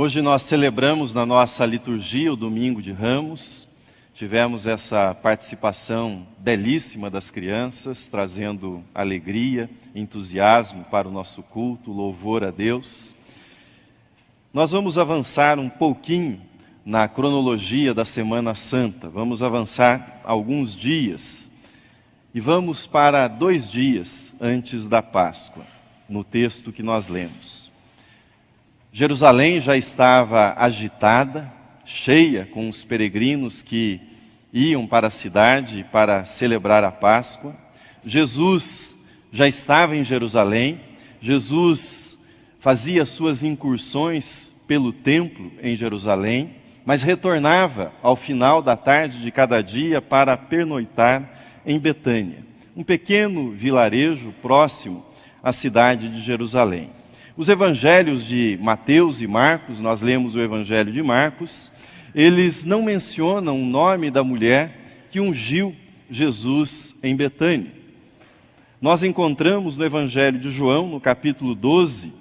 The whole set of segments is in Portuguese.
Hoje nós celebramos na nossa liturgia o Domingo de Ramos. Tivemos essa participação belíssima das crianças, trazendo alegria, entusiasmo para o nosso culto, louvor a Deus. Nós vamos avançar um pouquinho na cronologia da Semana Santa. Vamos avançar alguns dias e vamos para 2 dias antes da Páscoa, no texto que nós lemos. Jerusalém já estava agitada, cheia com os peregrinos que iam para a cidade para celebrar a Páscoa. Jesus já estava em Jerusalém. Jesus fazia suas incursões pelo templo em Jerusalém, mas retornava ao final da tarde de cada dia para pernoitar em Betânia, um pequeno vilarejo próximo à cidade de Jerusalém. Os evangelhos de Mateus e Marcos, nós lemos o evangelho de Marcos, eles não mencionam o nome da mulher que ungiu Jesus em Betânia. Nós encontramos no evangelho de João, no capítulo 12,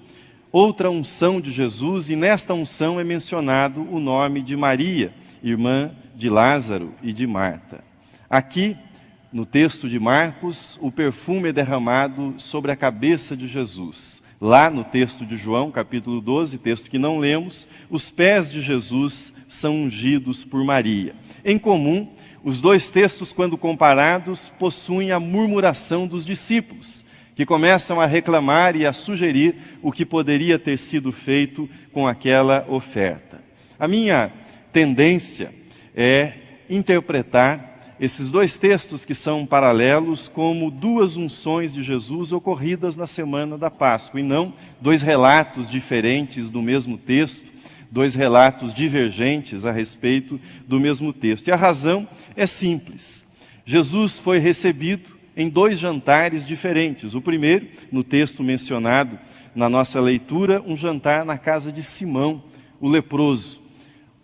outra unção de Jesus, e nesta unção é mencionado o nome de Maria, irmã de Lázaro e de Marta. Aqui, no texto de Marcos, o perfume é derramado sobre a cabeça de Jesus. Lá no texto de João, capítulo 12, texto que não lemos, os pés de Jesus são ungidos por Maria. Em comum, os 2 textos, quando comparados, possuem a murmuração dos discípulos, que começam a reclamar e a sugerir o que poderia ter sido feito com aquela oferta. A minha tendência é interpretar esses 2 textos que são paralelos como 2 unções de Jesus ocorridas na semana da Páscoa, e não 2 relatos diferentes do mesmo texto, 2 relatos divergentes a respeito do mesmo texto. E a razão é simples. Jesus foi recebido em 2 jantares diferentes. O primeiro, no texto mencionado na nossa leitura, um jantar na casa de Simão, o leproso,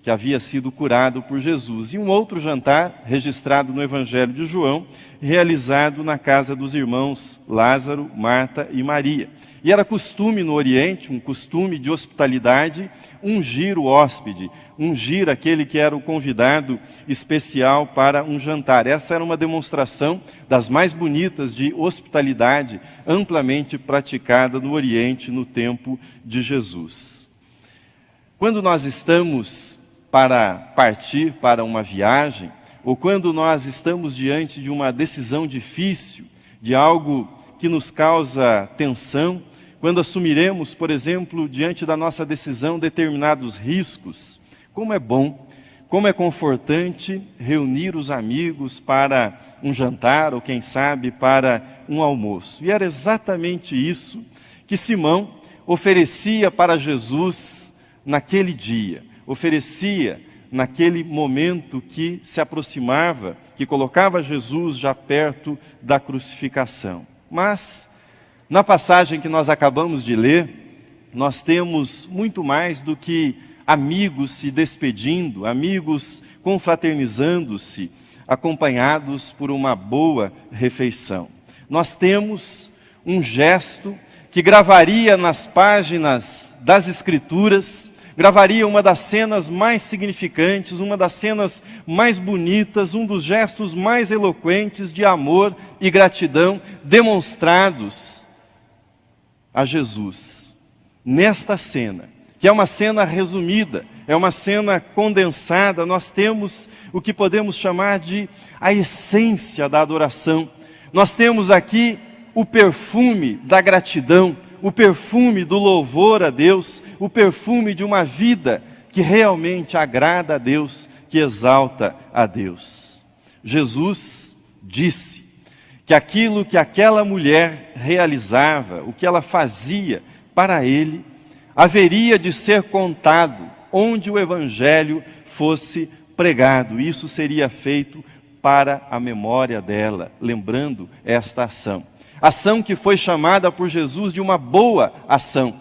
que havia sido curado por Jesus. E um outro jantar, registrado no Evangelho de João, realizado na casa dos irmãos Lázaro, Marta e Maria. E era costume no Oriente, um costume de hospitalidade, ungir o hóspede, ungir aquele que era o convidado especial para um jantar. Essa era uma demonstração das mais bonitas de hospitalidade, amplamente praticada no Oriente no tempo de Jesus. Quando nós estamos para partir para uma viagem, ou quando nós estamos diante de uma decisão difícil, de algo que nos causa tensão, quando assumiremos, por exemplo, diante da nossa decisão determinados riscos, como é bom, como é confortante reunir os amigos para um jantar, ou quem sabe para um almoço. E era exatamente isso que Simão oferecia para Jesus naquele dia. Oferecia naquele momento que se aproximava, que colocava Jesus já perto da crucificação. Mas, na passagem que nós acabamos de ler, nós temos muito mais do que amigos se despedindo, amigos confraternizando-se, acompanhados por uma boa refeição. Nós temos um gesto que gravaria nas páginas das Escrituras, gravaria uma das cenas mais significantes, uma das cenas mais bonitas, um dos gestos mais eloquentes de amor e gratidão demonstrados a Jesus. Nesta cena, que é uma cena resumida, é uma cena condensada, nós temos o que podemos chamar de a essência da adoração. Nós temos aqui o perfume da gratidão, o perfume do louvor a Deus, o perfume de uma vida que realmente agrada a Deus, que exalta a Deus. Jesus disse que aquilo que aquela mulher realizava, o que ela fazia para Ele, haveria de ser contado onde o Evangelho fosse pregado. Isso seria feito para a memória dela, lembrando esta ação. Ação que foi chamada por Jesus de uma boa ação,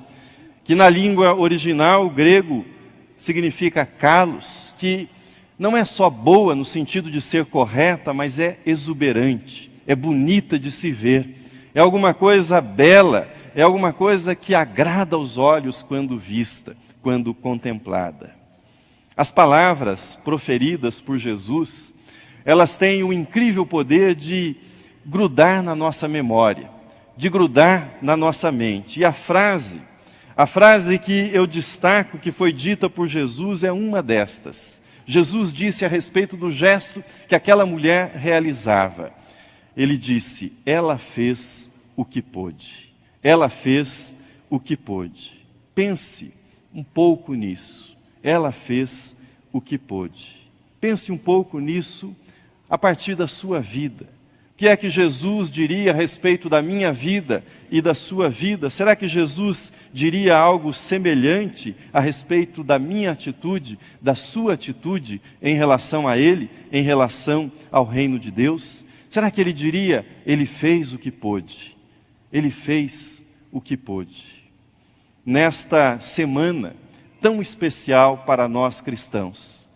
que na língua original, o grego, significa kalos, que não é só boa no sentido de ser correta, mas é exuberante, é bonita de se ver, é alguma coisa bela, é alguma coisa que agrada aos olhos quando vista. quando contemplada. As palavras proferidas por Jesus, elas têm o incrível poder de grudar na nossa memória, de grudar na nossa mente. E a frase que eu destaco, que foi dita por Jesus, é uma destas. Jesus disse a respeito do gesto que aquela mulher realizava. Ele disse: ela fez o que pôde. Ela fez o que pôde. Pense um pouco nisso. Ela fez o que pôde. Pense um pouco nisso a partir da sua vida. O que é que Jesus diria a respeito da minha vida e da sua vida? Será que Jesus diria algo semelhante a respeito da minha atitude, da sua atitude em relação a Ele, em relação ao reino de Deus? Será que Ele diria: Ele fez o que pôde? Ele fez o que pôde. Nesta semana tão especial para nós cristãos,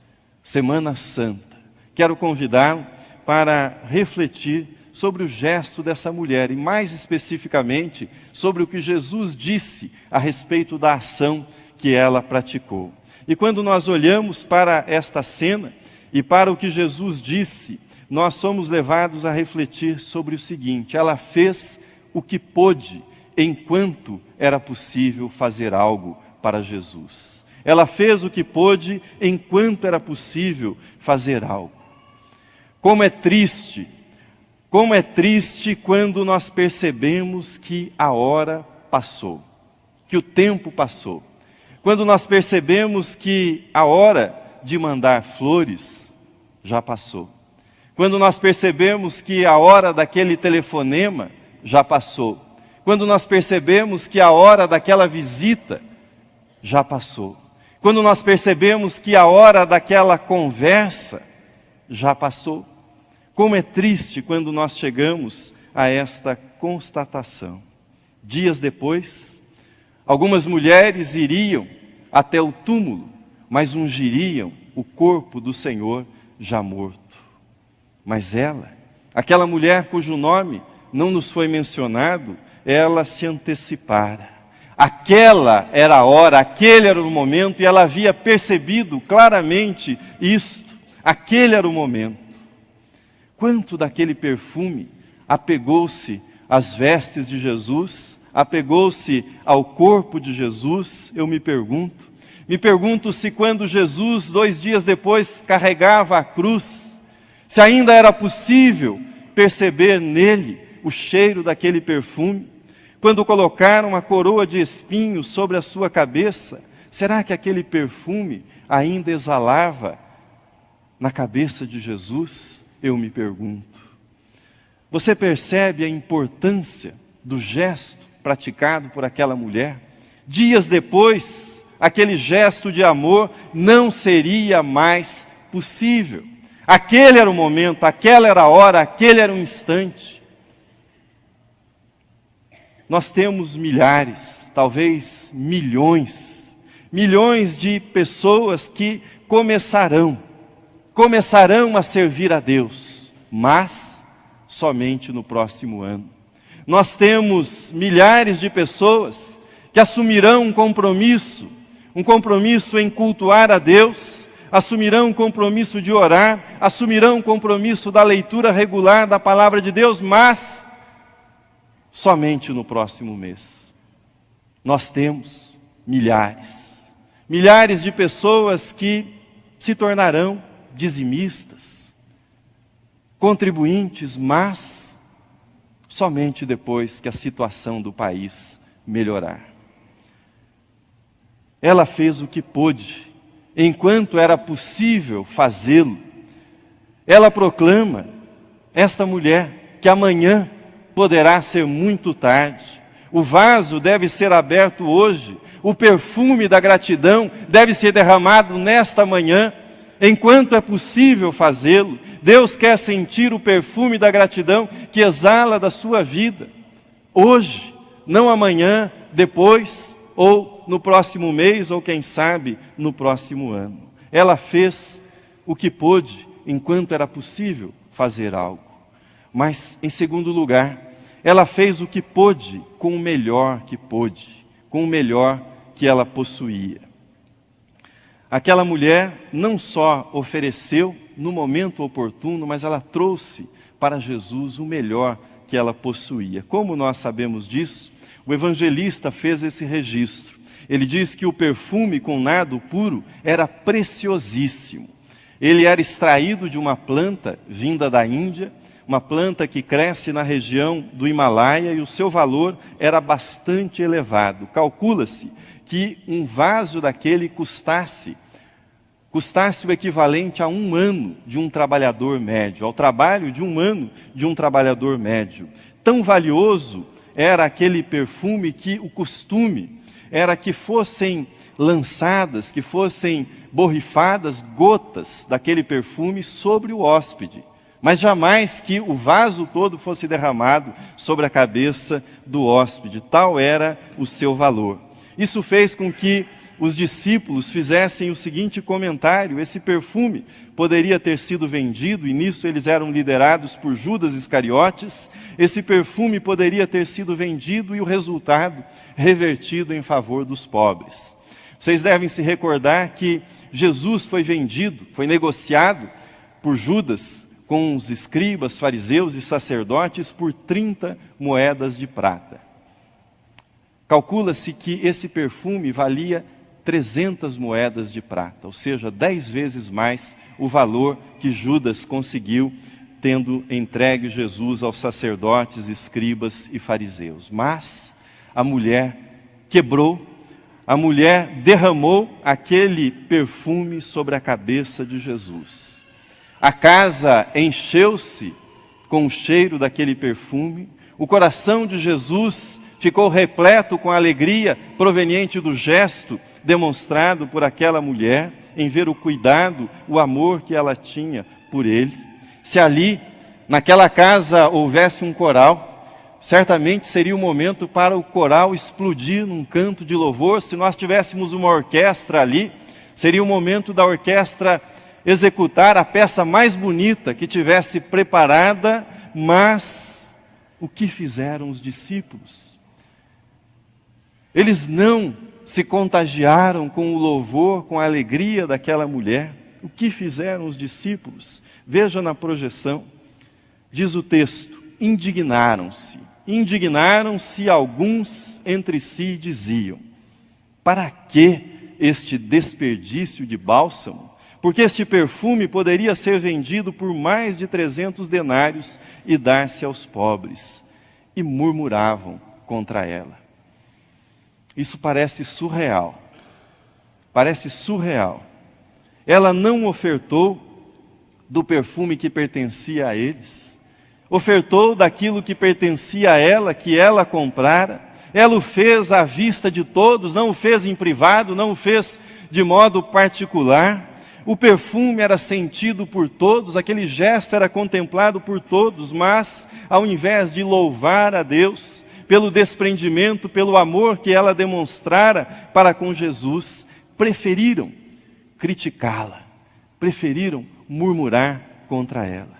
Semana Santa, quero convidá-lo para refletir sobre o gesto dessa mulher e mais especificamente sobre o que Jesus disse a respeito da ação que ela praticou. E quando nós olhamos para esta cena e para o que Jesus disse, nós somos levados a refletir sobre o seguinte: ela fez o que pôde enquanto era possível fazer algo para Jesus. Ela fez o que pôde enquanto era possível fazer algo. Como é triste quando nós percebemos que a hora passou, que o tempo passou. Quando nós percebemos que a hora de mandar flores já passou. Quando nós percebemos que a hora daquele telefonema já passou. Quando nós percebemos que a hora daquela visita já passou. Quando nós percebemos que a hora daquela conversa já passou. Como é triste quando nós chegamos a esta constatação. Dias depois, algumas mulheres iriam até o túmulo, mas ungiriam o corpo do Senhor já morto. Mas ela, aquela mulher cujo nome não nos foi mencionado, ela se antecipara. Aquela era a hora, aquele era o momento, e ela havia percebido claramente isto. Aquele era o momento. Quanto daquele perfume apegou-se às vestes de Jesus, apegou-se ao corpo de Jesus, eu me pergunto. Me pergunto se quando Jesus, 2 dias depois, carregava a cruz, se ainda era possível perceber nele o cheiro daquele perfume. Quando colocaram uma coroa de espinhos sobre a sua cabeça, será que aquele perfume ainda exalava na cabeça de Jesus? Eu me pergunto. Você percebe a importância do gesto praticado por aquela mulher? Dias depois, aquele gesto de amor não seria mais possível. Aquele era o momento, aquela era a hora, aquele era o instante. Nós temos milhares, talvez milhões de pessoas que começarão a servir a Deus, mas somente no próximo ano. Nós temos milhares de pessoas que assumirão um compromisso em cultuar a Deus, assumirão um compromisso de orar, assumirão um compromisso da leitura regular da palavra de Deus, mas somente no próximo mês. Nós temos milhares de pessoas que se tornarão dizimistas, contribuintes, mas somente depois que a situação do país melhorar. Ela fez o que pôde, enquanto era possível fazê-lo. Ela proclama, esta mulher, que amanhã poderá ser muito tarde. O vaso deve ser aberto hoje. O perfume da gratidão deve ser derramado nesta manhã. Enquanto é possível fazê-lo, Deus quer sentir o perfume da gratidão que exala da sua vida. Hoje, não amanhã, depois, ou no próximo mês, ou quem sabe, no próximo ano. Ela fez o que pôde, enquanto era possível fazer algo. Mas, em segundo lugar, ela fez o que pôde com o melhor que pôde, com o melhor que ela possuía. Aquela mulher não só ofereceu no momento oportuno, mas ela trouxe para Jesus o melhor que ela possuía. Como nós sabemos disso? O evangelista fez esse registro. Ele diz que o perfume com nardo puro era preciosíssimo. Ele era extraído de uma planta vinda da Índia, uma planta que cresce na região do Himalaia, e o seu valor era bastante elevado. Calcula-se que um vaso daquele custasse o equivalente a 1 ano de um trabalhador médio, ao trabalho de 1 ano de um trabalhador médio. Tão valioso era aquele perfume que o costume era que fossem lançadas, que fossem borrifadas gotas daquele perfume sobre o hóspede, mas jamais que o vaso todo fosse derramado sobre a cabeça do hóspede. Tal era o seu valor. Isso fez com que os discípulos fizessem o seguinte comentário: esse perfume poderia ter sido vendido, e nisso eles eram liderados por Judas Iscariotes. Esse perfume poderia ter sido vendido e o resultado revertido em favor dos pobres. Vocês devem se recordar que Jesus foi vendido, foi negociado por Judas com os escribas, fariseus e sacerdotes por 30 moedas de prata. Calcula-se que esse perfume valia 300 moedas de prata, ou seja, 10 vezes mais o valor que Judas conseguiu tendo entregue Jesus aos sacerdotes, escribas e fariseus. Mas a mulher quebrou, a mulher derramou aquele perfume sobre a cabeça de Jesus. A casa encheu-se com o cheiro daquele perfume, o coração de Jesus ficou repleto com a alegria proveniente do gesto demonstrado por aquela mulher, em ver o cuidado, o amor que ela tinha por ele. Se ali, naquela casa, houvesse um coral, certamente seria o momento para o coral explodir num canto de louvor. Se nós tivéssemos uma orquestra ali, seria o momento da orquestra executar a peça mais bonita que tivesse preparada. Mas o que fizeram os discípulos? Eles não se contagiaram com o louvor, com a alegria daquela mulher. O que fizeram os discípulos? Veja na projeção, diz o texto: indignaram-se. Indignaram-se alguns entre si, diziam: para que este desperdício de bálsamo? Porque este perfume poderia ser vendido por mais de 300 denários e dar-se aos pobres. E murmuravam contra ela. Isso parece surreal. Parece surreal. Ela não ofertou do perfume que pertencia a eles. Ofertou daquilo que pertencia a ela, que ela comprara. Ela o fez à vista de todos, não o fez em privado, não o fez de modo particular. O perfume era sentido por todos, aquele gesto era contemplado por todos, mas ao invés de louvar a Deus pelo desprendimento, pelo amor que ela demonstrara para com Jesus, preferiram criticá-la, preferiram murmurar contra ela.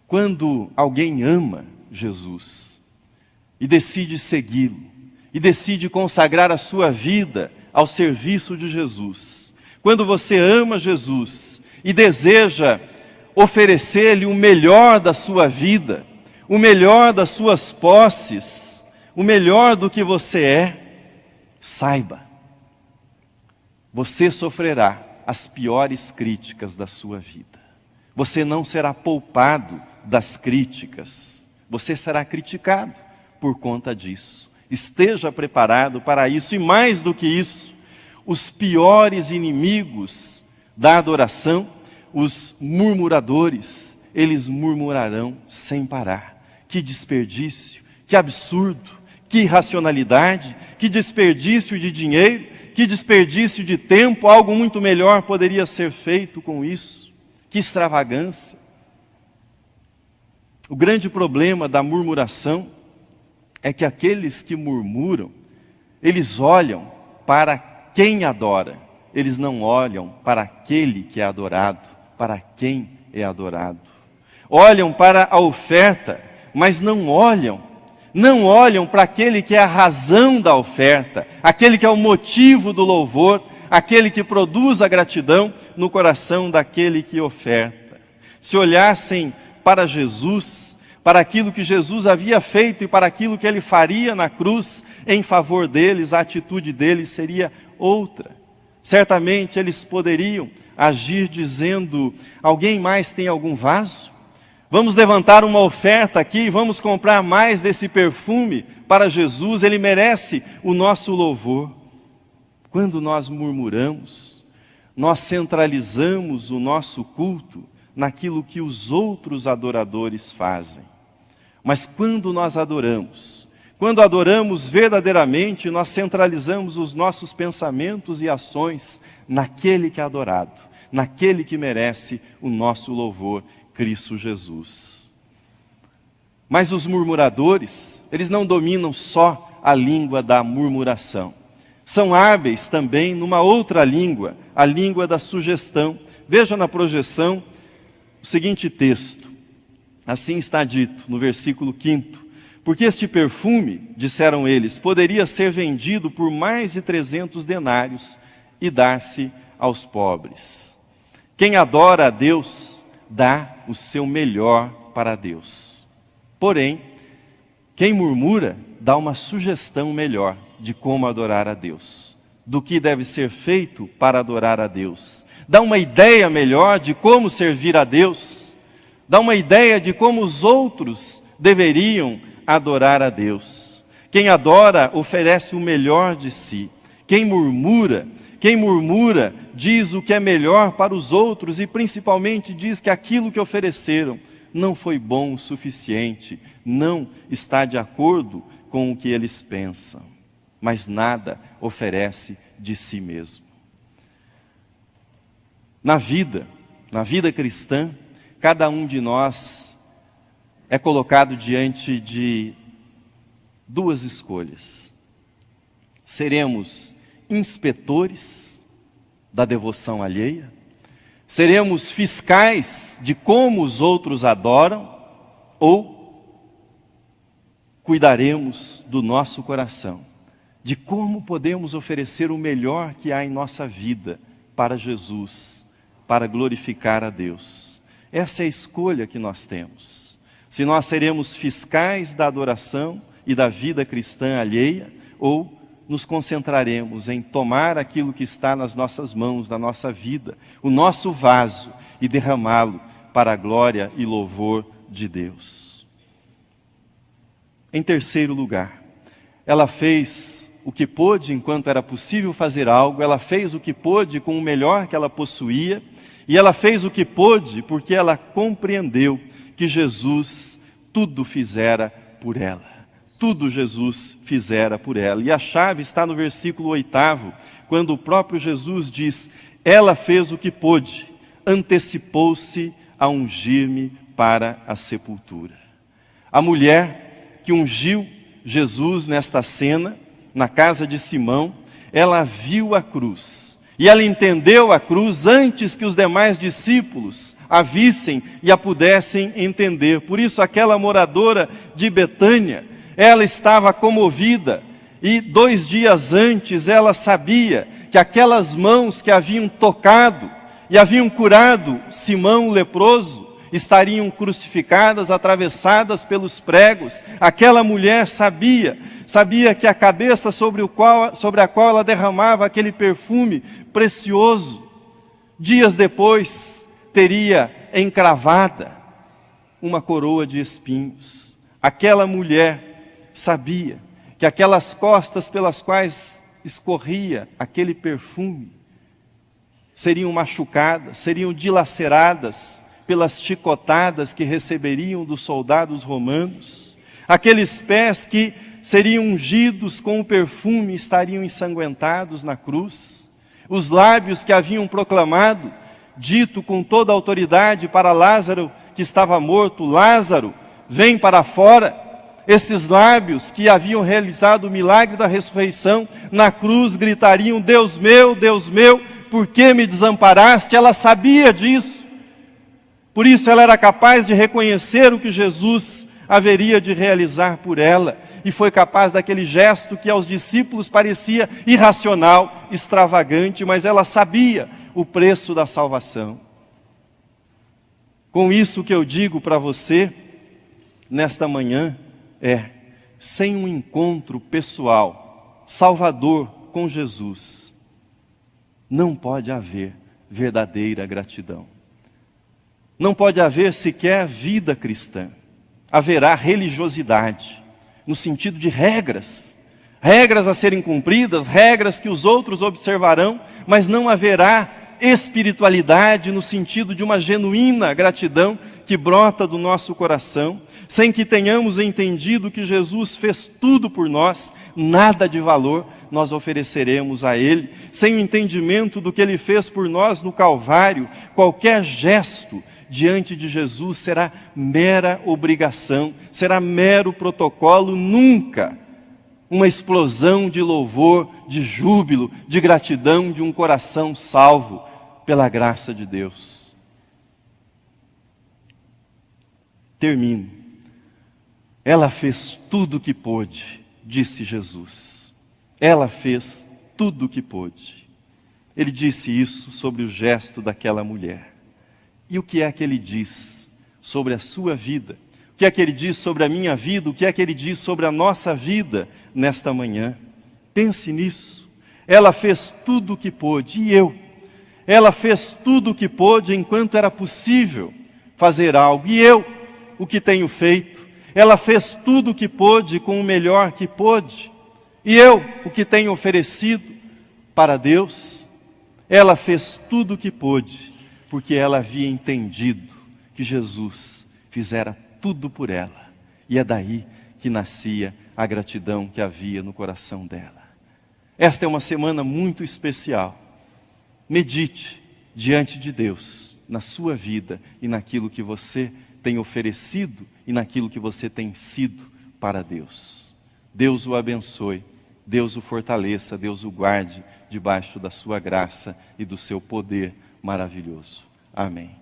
Quando alguém ama Jesus e decide segui-lo, e decide consagrar a sua vida ao serviço de Jesus, quando você ama Jesus e deseja oferecer-lhe o melhor da sua vida, o melhor das suas posses, o melhor do que você é, saiba, você sofrerá as piores críticas da sua vida. Você não será poupado das críticas, você será criticado por conta disso. Esteja preparado para isso, e mais do que isso, os piores inimigos da adoração, os murmuradores, eles murmurarão sem parar. Que desperdício, que absurdo, que irracionalidade, que desperdício de dinheiro, que desperdício de tempo, algo muito melhor poderia ser feito com isso. Que extravagância. O grande problema da murmuração é que aqueles que murmuram, eles olham para quem adora, eles não olham para aquele que é adorado, para quem é adorado. Olham para a oferta, mas não olham para aquele que é a razão da oferta, aquele que é o motivo do louvor, aquele que produz a gratidão no coração daquele que oferta. Se olhassem para Jesus, para aquilo que Jesus havia feito e para aquilo que ele faria na cruz em favor deles, a atitude deles seria outra. Certamente eles poderiam agir dizendo: alguém mais tem algum vaso? Vamos levantar uma oferta aqui, vamos comprar mais desse perfume para Jesus, ele merece o nosso louvor. Quando nós murmuramos, nós centralizamos o nosso culto naquilo que os outros adoradores fazem. Mas quando nós adoramos, quando adoramos verdadeiramente, nós centralizamos os nossos pensamentos e ações naquele que é adorado, naquele que merece o nosso louvor, Cristo Jesus. Mas os murmuradores, eles não dominam só a língua da murmuração. São hábeis também numa outra língua, a língua da sugestão. Veja na projeção o seguinte texto. Assim está dito no versículo 5. Porque este perfume, disseram eles, poderia ser vendido por mais de 300 denários e dar-se aos pobres. Quem adora a Deus, dá o seu melhor para Deus. Porém, quem murmura, dá uma sugestão melhor de como adorar a Deus, do que deve ser feito para adorar a Deus. Dá uma ideia melhor de como servir a Deus, dá uma ideia de como os outros deveriam adorar a Deus. Quem adora oferece o melhor de si. Quem murmura diz o que é melhor para os outros e principalmente diz que aquilo que ofereceram não foi bom o suficiente, não está de acordo com o que eles pensam, mas nada oferece de si mesmo. Na vida cristã, cada um de nós é colocado diante de duas escolhas. Seremos inspetores da devoção alheia? Seremos fiscais de como os outros adoram? Ou cuidaremos do nosso coração, de como podemos oferecer o melhor que há em nossa vida para Jesus, para glorificar a Deus? Essa é a escolha que nós temos. Se nós seremos fiscais da adoração e da vida cristã alheia, ou nos concentraremos em tomar aquilo que está nas nossas mãos, na nossa vida, o nosso vaso, e derramá-lo para a glória e louvor de Deus. Em terceiro lugar, ela fez o que pôde enquanto era possível fazer algo, ela fez o que pôde com o melhor que ela possuía, e ela fez o que pôde porque ela compreendeu que Jesus tudo fizera por ela. Tudo Jesus fizera por ela. E a chave está no versículo 8, quando o próprio Jesus diz: ela fez o que pôde, antecipou-se a ungir-me para a sepultura. A mulher que ungiu Jesus nesta cena, na casa de Simão, ela viu a cruz. E ela entendeu a cruz antes que os demais discípulos a vissem e a pudessem entender. Por isso aquela moradora de Betânia, ela estava comovida, e 2 dias antes ela sabia que aquelas mãos que haviam tocado e haviam curado Simão o leproso, estariam crucificadas, atravessadas pelos pregos. Aquela mulher sabia que a cabeça sobre a qual ela derramava aquele perfume precioso, dias depois teria encravada uma coroa de espinhos. Aquela mulher sabia que aquelas costas pelas quais escorria aquele perfume seriam machucadas, seriam dilaceradas pelas chicotadas que receberiam dos soldados romanos. Aqueles pés que seriam ungidos com o perfume estariam ensanguentados na cruz. Os lábios que haviam proclamado, dito com toda a autoridade para Lázaro que estava morto: Lázaro, vem para fora. Esses lábios que haviam realizado o milagre da ressurreição, na cruz gritariam: Deus meu, por que me desamparaste? Ela sabia disso. Por isso ela era capaz de reconhecer o que Jesus haveria de realizar por ela, e foi capaz daquele gesto que aos discípulos parecia irracional, extravagante, mas ela sabia o preço da salvação. Com isso que eu digo para você, nesta manhã, sem um encontro pessoal, salvador com Jesus, não pode haver verdadeira gratidão. Não pode haver sequer vida cristã. Haverá religiosidade, no sentido de regras a serem cumpridas, regras que os outros observarão, mas não haverá espiritualidade no sentido de uma genuína gratidão que brota do nosso coração, sem que tenhamos entendido que Jesus fez tudo por nós, nada de valor nós ofereceremos a Ele, sem o entendimento do que Ele fez por nós no Calvário. Qualquer gesto diante de Jesus será mera obrigação, será mero protocolo, nunca uma explosão de louvor, de júbilo, de gratidão de um coração salvo pela graça de Deus. Termino. Ela fez tudo o que pôde, disse Jesus. Ela fez tudo o que pôde. Ele disse isso sobre o gesto daquela mulher. E o que é que ele diz sobre a sua vida? O que é que ele diz sobre a minha vida? O que é que ele diz sobre a nossa vida nesta manhã? Pense nisso. Ela fez tudo o que pôde, e eu? Ela fez tudo o que pôde enquanto era possível fazer algo, e eu? O que tenho feito? Ela fez tudo o que pôde com o melhor que pôde, e eu? O que tenho oferecido para Deus? Ela fez tudo o que pôde, porque ela havia entendido que Jesus fizera tudo por ela. E é daí que nascia a gratidão que havia no coração dela. Esta é uma semana muito especial. Medite diante de Deus, na sua vida e naquilo que você tem oferecido e naquilo que você tem sido para Deus. Deus o abençoe, Deus o fortaleça, Deus o guarde debaixo da sua graça e do seu poder maravilhoso. Amém.